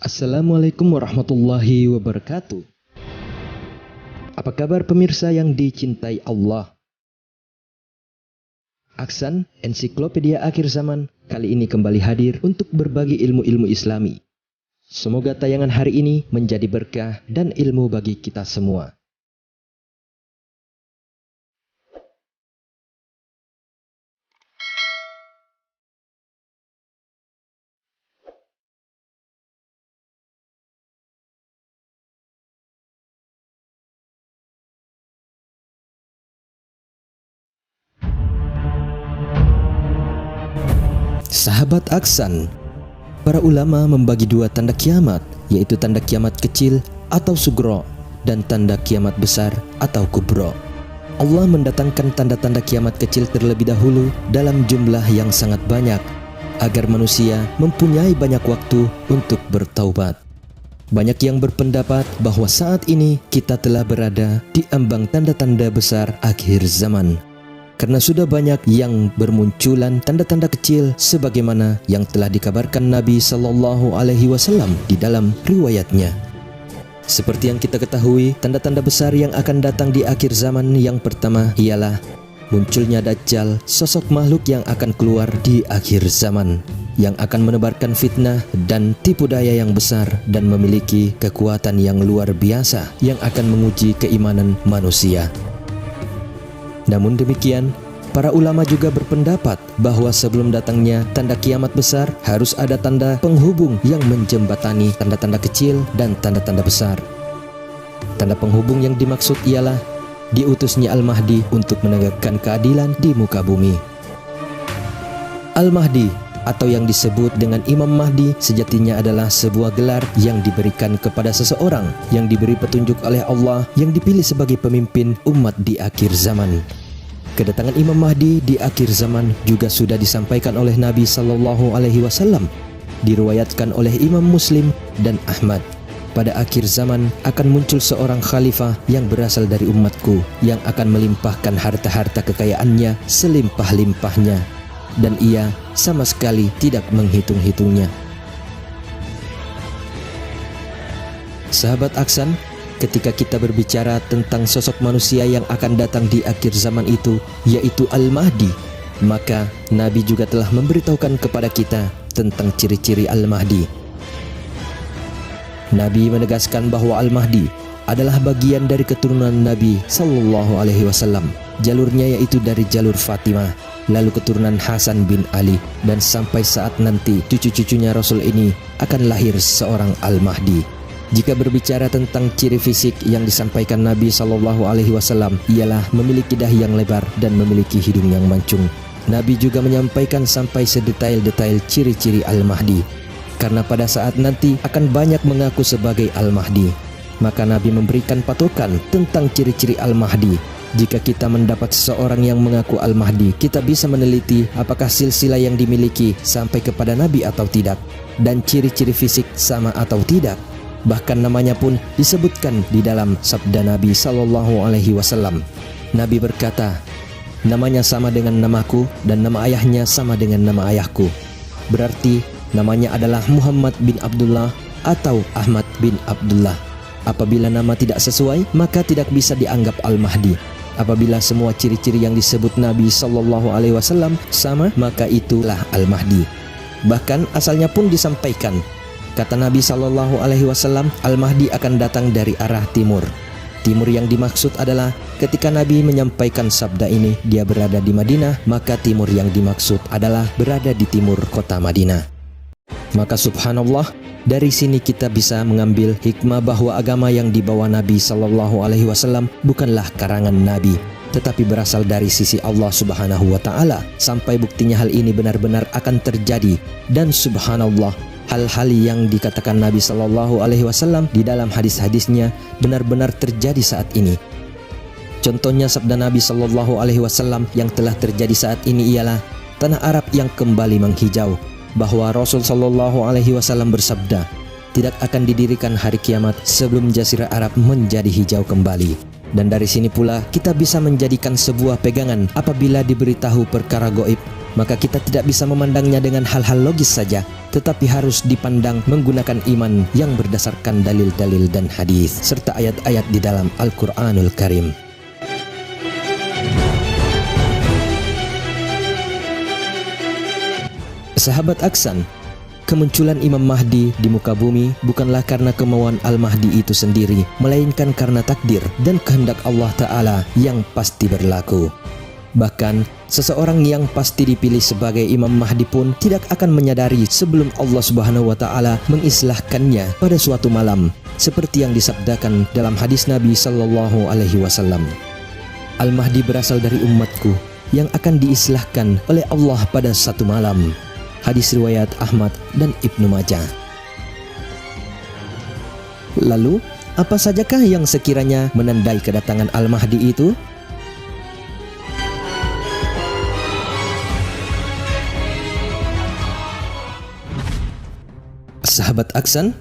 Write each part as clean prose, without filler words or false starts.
Assalamualaikum warahmatullahi wabarakatuh. Apa kabar pemirsa yang dicintai Allah? Aksan, Ensiklopedia Akhir Zaman, kali ini kembali hadir untuk berbagi ilmu-ilmu Islami. Semoga tayangan hari ini menjadi berkah dan ilmu bagi kita semua. Sahabat Aksan, para ulama membagi dua tanda kiamat, yaitu tanda kiamat kecil atau sugro dan tanda kiamat besar atau kubro. Allah mendatangkan tanda-tanda kiamat kecil terlebih dahulu dalam jumlah yang sangat banyak agar manusia mempunyai banyak waktu untuk bertaubat. Banyak yang berpendapat bahwa saat ini kita telah berada di ambang tanda-tanda besar akhir zaman. Karena sudah banyak yang bermunculan tanda-tanda kecil sebagaimana yang telah dikabarkan Nabi Sallallahu Alaihi Wasallam di dalam riwayatnya. Seperti yang kita ketahui, tanda-tanda besar yang akan datang di akhir zaman yang pertama ialah munculnya Dajjal, sosok makhluk yang akan keluar di akhir zaman, yang akan menebarkan fitnah dan tipu daya yang besar dan memiliki kekuatan yang luar biasa yang akan menguji keimanan manusia. Namun demikian, para ulama juga berpendapat bahwa sebelum datangnya tanda kiamat besar harus ada tanda penghubung yang menjembatani tanda-tanda kecil dan tanda-tanda besar. Tanda penghubung yang dimaksud ialah diutusnya Al-Mahdi untuk menegakkan keadilan di muka bumi. Al-Mahdi atau yang disebut dengan Imam Mahdi sejatinya adalah sebuah gelar yang diberikan kepada seseorang yang diberi petunjuk oleh Allah yang dipilih sebagai pemimpin umat di akhir zaman. Kedatangan Imam Mahdi di akhir zaman juga sudah disampaikan oleh Nabi Sallallahu Alaihi Wasallam, diriwayatkan oleh Imam Muslim dan Ahmad. Pada akhir zaman akan muncul seorang khalifah yang berasal dari umatku yang akan melimpahkan harta-harta kekayaannya selimpah-limpahnya, dan ia sama sekali tidak menghitung-hitungnya. Sahabat Aksan, ketika kita berbicara tentang sosok manusia yang akan datang di akhir zaman itu, yaitu Al-Mahdi, maka Nabi juga telah memberitahukan kepada kita tentang ciri-ciri Al-Mahdi. Nabi menegaskan bahwa Al-Mahdi adalah bagian dari keturunan Nabi Sallallahu Alaihi Wasallam. Jalurnya yaitu dari jalur Fatimah, lalu keturunan Hasan bin Ali, dan sampai saat nanti cucu-cucunya Rasul ini akan lahir seorang Al-Mahdi. Jika berbicara tentang ciri fisik yang disampaikan Nabi Sallallahu Alaihi Wasallam ialah memiliki dahi yang lebar dan memiliki hidung yang mancung. Nabi juga menyampaikan sampai sedetail-detail ciri-ciri Al-Mahdi, karena pada saat nanti akan banyak mengaku sebagai Al-Mahdi. Maka Nabi memberikan patokan tentang ciri-ciri Al-Mahdi. Jika kita mendapat seseorang yang mengaku Al-Mahdi, kita bisa meneliti apakah silsilah yang dimiliki sampai kepada Nabi atau tidak, dan ciri-ciri fisik sama atau tidak. Bahkan namanya pun disebutkan di dalam sabda Nabi Sallallahu Alaihi Wasallam. Nabi berkata, namanya sama dengan namaku dan nama ayahnya sama dengan nama ayahku. Berarti namanya adalah Muhammad bin Abdullah atau Ahmad bin Abdullah. Apabila nama tidak sesuai, maka tidak bisa dianggap Al-Mahdi. Apabila semua ciri-ciri yang disebut Nabi Sallallahu Alaihi Wasallam sama, maka itulah Al-Mahdi. Bahkan asalnya pun disampaikan, kata Nabi Sallallahu Alaihi Wasallam, Al-Mahdi akan datang dari arah timur. Timur yang dimaksud adalah ketika Nabi menyampaikan sabda ini, dia berada di Madinah, maka timur yang dimaksud adalah berada di timur kota Madinah. Maka subhanallah, dari sini kita bisa mengambil hikmah bahwa agama yang dibawa Nabi Sallallahu Alaihi Wasallam bukanlah karangan Nabi, tetapi berasal dari sisi Allah Subhanahu wa Ta'ala. Sampai buktinya hal ini benar-benar akan terjadi, dan subhanallah, hal-hal yang dikatakan Nabi Sallallahu Alaihi Wasallam di dalam hadis-hadisnya benar-benar terjadi saat ini. Contohnya sabda Nabi Sallallahu Alaihi Wasallam yang telah terjadi saat ini ialah tanah Arab yang kembali menghijau, bahwa Rasul Sallallahu Alaihi Wasallam bersabda, tidak akan didirikan hari kiamat sebelum Jazirah Arab menjadi hijau kembali. Dan dari sini pula kita bisa menjadikan sebuah pegangan apabila diberitahu perkara gaib maka kita tidak bisa memandangnya dengan hal-hal logis saja, tetapi harus dipandang menggunakan iman yang berdasarkan dalil-dalil dan hadis serta ayat-ayat di dalam Al-Qur'anul Karim. Sahabat Aksan, kemunculan Imam Mahdi di muka bumi bukanlah karena kemauan Al-Mahdi itu sendiri, melainkan karena takdir dan kehendak Allah Ta'ala yang pasti berlaku. Bahkan, seseorang yang pasti dipilih sebagai Imam Mahdi pun tidak akan menyadari sebelum Allah Subhanahu wa Ta'ala mengislahkannya pada suatu malam, seperti yang disabdakan dalam hadis Nabi Sallallahu Alaihi Wasallam. Al-Mahdi berasal dari umatku yang akan diislahkan oleh Allah pada satu malam. Hadis riwayat Ahmad dan Ibnu Majah. Lalu, apa sajakah yang sekiranya menandai kedatangan Al-Mahdi itu? Sahabat Aksan,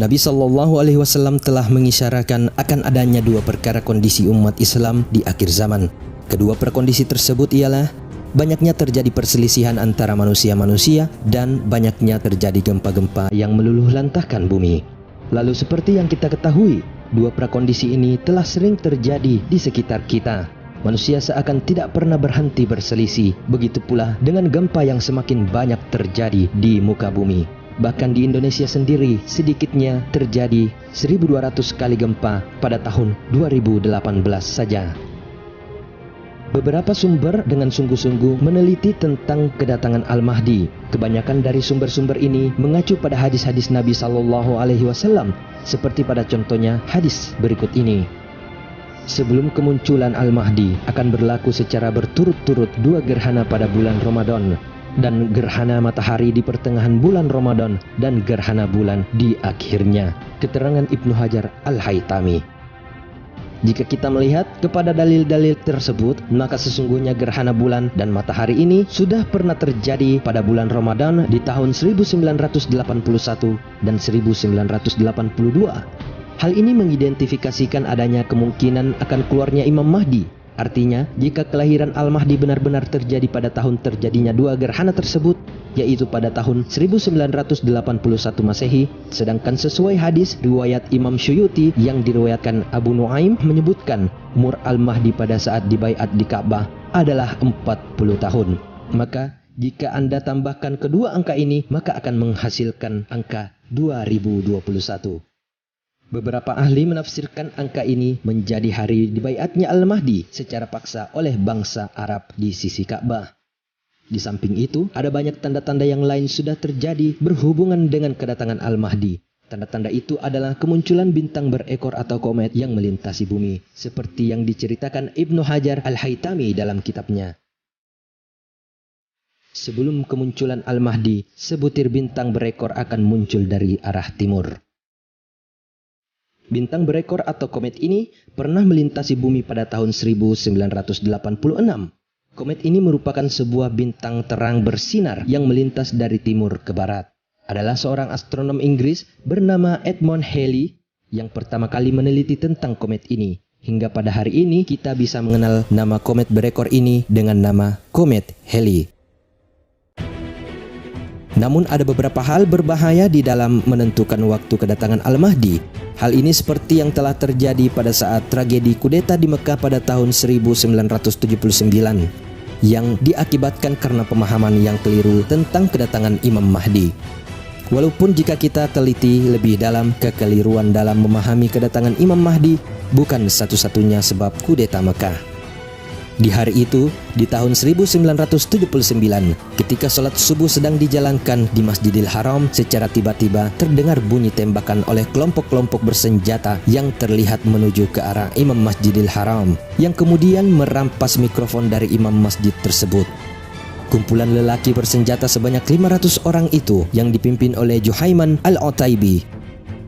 Nabi Shallallahu Alaihi Wasallam telah mengisyaratkan akan adanya dua perkara kondisi umat Islam di akhir zaman. Kedua perkondisi tersebut ialah banyaknya terjadi perselisihan antara manusia-manusia dan banyaknya terjadi gempa-gempa yang meluluh lantahkan bumi. Lalu seperti yang kita ketahui, dua prakondisi ini telah sering terjadi di sekitar kita. Manusia seakan tidak pernah berhenti berselisih. Begitu pula dengan gempa yang semakin banyak terjadi di muka bumi. Bahkan di Indonesia sendiri sedikitnya terjadi 1.200 kali gempa pada tahun 2018 saja. Beberapa sumber dengan sungguh-sungguh meneliti tentang kedatangan Al-Mahdi. Kebanyakan dari sumber-sumber ini mengacu pada hadis-hadis Nabi Sallallahu Alaihi Wasallam, seperti pada contohnya hadis berikut ini. Sebelum kemunculan Al-Mahdi akan berlaku secara berturut-turut dua gerhana pada bulan Ramadan, dan gerhana matahari di pertengahan bulan Ramadan, dan gerhana bulan di akhirnya. Keterangan Ibnu Hajar Al-Haytami. Jika kita melihat kepada dalil-dalil tersebut, maka sesungguhnya gerhana bulan dan matahari ini sudah pernah terjadi pada bulan Ramadan di tahun 1981 dan 1982. Hal ini mengidentifikasikan adanya kemungkinan akan keluarnya Imam Mahdi. Artinya, jika kelahiran Al-Mahdi benar-benar terjadi pada tahun terjadinya dua gerhana tersebut, yaitu pada tahun 1981 Masehi, sedangkan sesuai hadis riwayat Imam Syuyuti yang diriwayatkan Abu Nuaim menyebutkan umur Al-Mahdi pada saat dibaiat di Ka'bah adalah 40 tahun. Maka, jika Anda tambahkan kedua angka ini, maka akan menghasilkan angka 2021. Beberapa ahli menafsirkan angka ini menjadi hari dibaiatnya Al-Mahdi secara paksa oleh bangsa Arab di sisi Ka'bah. Di samping itu, ada banyak tanda-tanda yang lain sudah terjadi berhubungan dengan kedatangan Al-Mahdi. Tanda-tanda itu adalah kemunculan bintang berekor atau komet yang melintasi bumi, seperti yang diceritakan Ibnu Hajar Al-Haytami dalam kitabnya. Sebelum kemunculan Al-Mahdi, sebutir bintang berekor akan muncul dari arah timur. Bintang berekor atau komet ini pernah melintasi bumi pada tahun 1986. Komet ini merupakan sebuah bintang terang bersinar yang melintas dari timur ke barat. Adalah seorang astronom Inggris bernama Edmund Halley yang pertama kali meneliti tentang komet ini. Hingga pada hari ini kita bisa mengenal nama komet berekor ini dengan nama Komet Halley. Namun ada beberapa hal berbahaya di dalam menentukan waktu kedatangan Al-Mahdi. Hal ini seperti yang telah terjadi pada saat tragedi kudeta di Mekah pada tahun 1979 yang diakibatkan karena pemahaman yang keliru tentang kedatangan Imam Mahdi. Walaupun jika kita teliti lebih dalam, kekeliruan dalam memahami kedatangan Imam Mahdi bukan satu-satunya sebab kudeta Mekah. Di hari itu, di tahun 1979, ketika sholat subuh sedang dijalankan di Masjidil Haram, secara tiba-tiba terdengar bunyi tembakan oleh kelompok-kelompok bersenjata yang terlihat menuju ke arah Imam Masjidil Haram, yang kemudian merampas mikrofon dari imam masjid tersebut. Kumpulan lelaki bersenjata sebanyak 500 orang itu yang dipimpin oleh Juhaiman Al-Otaibi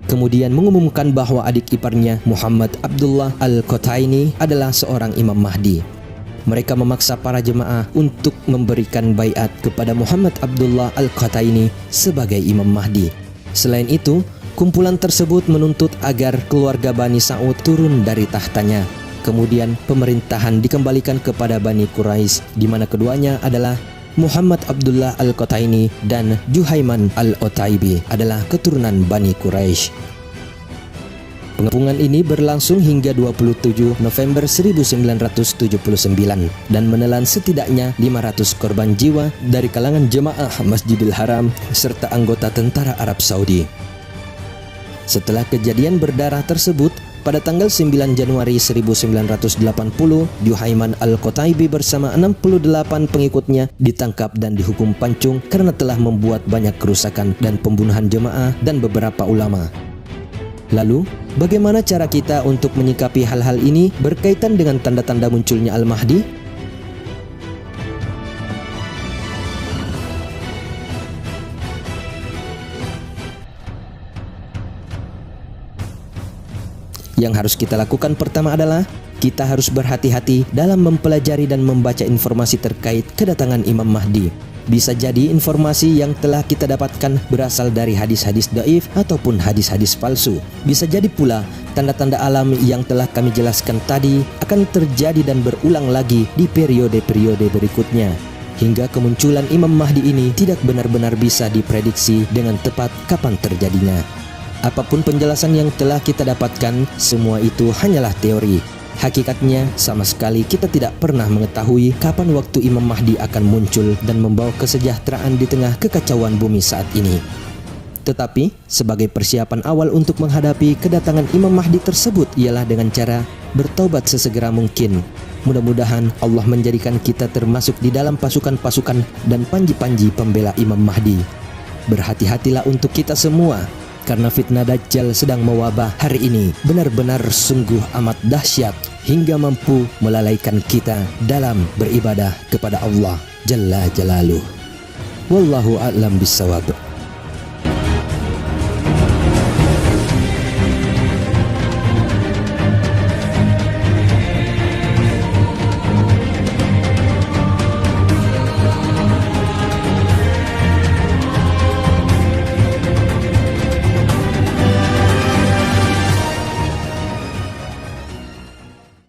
kemudian mengumumkan bahwa adik iparnya Muhammad Abdullah Al-Qataini adalah seorang Imam Mahdi. Mereka memaksa para jemaah untuk memberikan baiat kepada Muhammad Abdullah Al-Qataini sebagai Imam Mahdi. Selain itu, kumpulan tersebut menuntut agar keluarga Bani Sa'ud turun dari tahtanya. Kemudian pemerintahan dikembalikan kepada Bani Quraisy, di mana keduanya adalah Muhammad Abdullah Al-Qataini dan Juhaiman Al-Otaibi adalah keturunan Bani Quraisy. Pengepungan ini berlangsung hingga 27 November 1979 dan menelan setidaknya 500 korban jiwa dari kalangan jemaah Masjidil Haram serta anggota tentara Arab Saudi. Setelah kejadian berdarah tersebut, pada tanggal 9 Januari 1980, Juhaiman Al-Qotaibi bersama 68 pengikutnya ditangkap dan dihukum pancung karena telah membuat banyak kerusakan dan pembunuhan jemaah dan beberapa ulama. Lalu, bagaimana cara kita untuk menyikapi hal-hal ini berkaitan dengan tanda-tanda munculnya Al-Mahdi? Yang harus kita lakukan pertama adalah kita harus berhati-hati dalam mempelajari dan membaca informasi terkait kedatangan Imam Mahdi. Bisa jadi informasi yang telah kita dapatkan berasal dari hadis-hadis dhaif ataupun hadis-hadis palsu. Bisa jadi pula tanda-tanda alam yang telah kami jelaskan tadi akan terjadi dan berulang lagi di periode-periode berikutnya. Hingga kemunculan Imam Mahdi ini tidak benar-benar bisa diprediksi dengan tepat kapan terjadinya. Apapun penjelasan yang telah kita dapatkan, semua itu hanyalah teori. Hakikatnya, sama sekali kita tidak pernah mengetahui kapan waktu Imam Mahdi akan muncul dan membawa kesejahteraan di tengah kekacauan bumi saat ini. Tetapi, sebagai persiapan awal untuk menghadapi kedatangan Imam Mahdi tersebut ialah dengan cara bertaubat sesegera mungkin. Mudah-mudahan Allah menjadikan kita termasuk di dalam pasukan-pasukan dan panji-panji pembela Imam Mahdi. Berhati-hatilah untuk kita semua, karena fitnah Dajjal sedang mewabah hari ini benar-benar sungguh amat dahsyat hingga mampu melalaikan kita dalam beribadah kepada Allah Jalla Jalaluh. Wallahu a'lam bissawab.